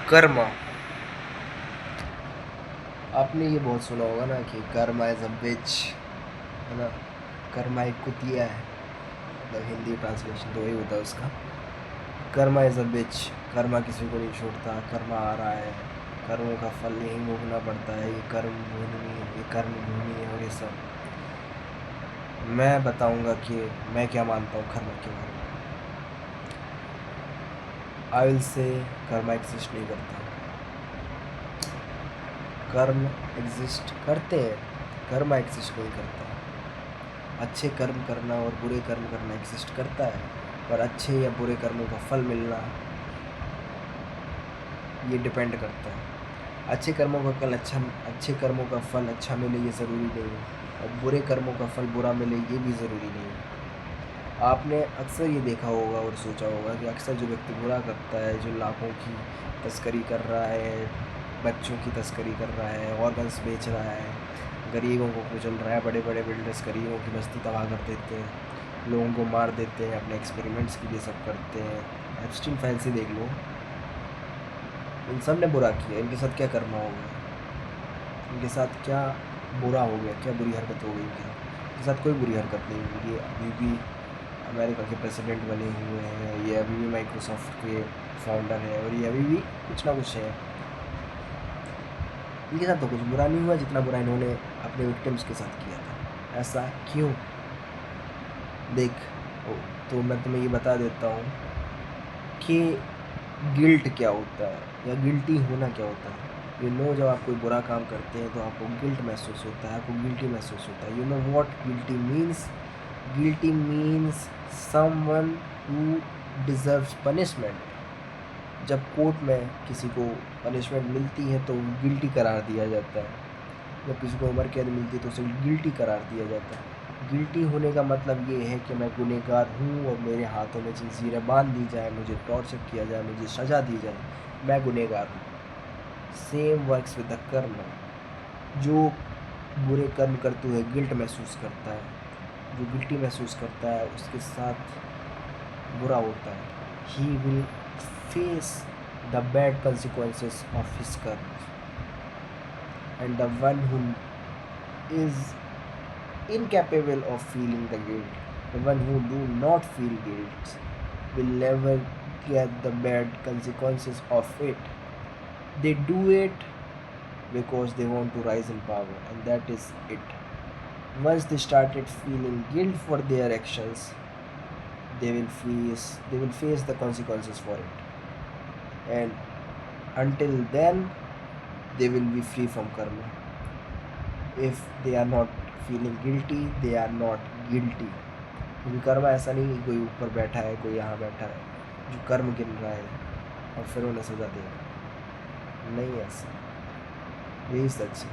कर्मा। आपने ये बहुत सुना होगा ना कि कर्मा इज अ बिच, है ना। कर्मा एक कुतिया है, मतलब हिंदी ट्रांसलेशन तो वही होता है उसका। कर्मा इज अ बिच, कर्मा किसी को नहीं छोड़ता, कर्मा आ रहा है, कर्मों का फल यहीं भोगना पड़ता है, ये कर्म भूमि है, ये कर्म भूमि है, और ये सब मैं बताऊंगा कि मैं क्या मानता हूँ कर्मा के बारे में। I will say Karma exist नहीं करता। कर्म एग्जिस्ट करते हैं, कर्मा एग्जिस्ट नहीं करता। अच्छे कर्म करना और बुरे कर्म करना एग्जिस्ट करता है, पर अच्छे या बुरे कर्मों का फल मिलना ये डिपेंड करता है। अच्छे कर्मों का अच्छे कर्मों का फल अच्छा मिले ये ज़रूरी नहीं है, और बुरे कर्मों का फल बुरा मिले ये भी ज़रूरी नहीं है। आपने अक्सर ये देखा होगा और सोचा होगा कि अक्सर जो व्यक्ति बुरा करता है, जो लाखों की तस्करी कर रहा है, बच्चों की तस्करी कर रहा है, ऑर्गन्स बेच रहा है, गरीबों को कुचल रहा है, बड़े बड़े बिल्डर्स गरीबों की बस्ती तबाह कर देते हैं, लोगों को मार देते हैं, अपने एक्सपेरिमेंट्स के लिए सब करते हैं। एप्स्टीन फाइल से देख लो, इन सब ने बुरा किया, इनके साथ क्या कर्म हो गया, इनके साथ क्या बुरा हो गया, क्या बुरी हरकत हो गई इनके साथ कोई बुरी हरकत नहीं हुई। ये अभी भी अमेरिका के प्रेसिडेंट बने हुए हैं, ये अभी भी माइक्रोसॉफ्ट के फाउंडर हैं, और ये अभी भी कुछ ना कुछ है। इनके साथ तो कुछ बुरा नहीं हुआ जितना बुरा इन्होंने अपने विक्टिम्स के साथ किया था। ऐसा क्यों? देख, तो मैं तुम्हें ये बता देता हूँ कि गिल्ट क्या होता है या गिल्टी होना क्या होता है। जब आप कोई बुरा काम करते हैं तो आपको गिल्ट महसूस होता है, आपको गिल्टी महसूस होता है। What guilty means? Guilty means someone who deserves punishment. जब कोर्ट में किसी को पनिशमेंट मिलती है तो गिल्टी करार दिया जाता है। जब किसी को उम्र कैद मिलती है तो उसे गिल्टी करार दिया जाता है। गिल्टी होने का मतलब ये है कि मैं गुनहगार हूँ और मेरे हाथों में जंजीरें बांध दी जाए, मुझे टॉर्चर किया जाए, मुझे सज़ा दी जाए, मैं गुनहगार हूँ। सेम वर्क्स विद द कर्म। जो बुरे कर्म करते हुए गिल्ट महसूस करता है, जो गिल्टी महसूस करता है, उसके साथ बुरा होता है। He will face the bad consequences of his कर्म, and the one who is incapable of feeling the guilt, the one who do not feel guilt, will never get the bad consequences of it. They do it because they want to rise in power, and that is it. Once they started feeling guilt for their actions, they will face the consequences for it, and until then they will be free from karma. If they are not feeling guilty, they are not guilty. क्योंकि कर्म ऐसा नहीं कि कोई ऊपर बैठा है, कोई यहाँ बैठा है जो कर्म गिन रहा है और फिर उन्हें सजा देगा। नहीं, ऐसा यही सच है।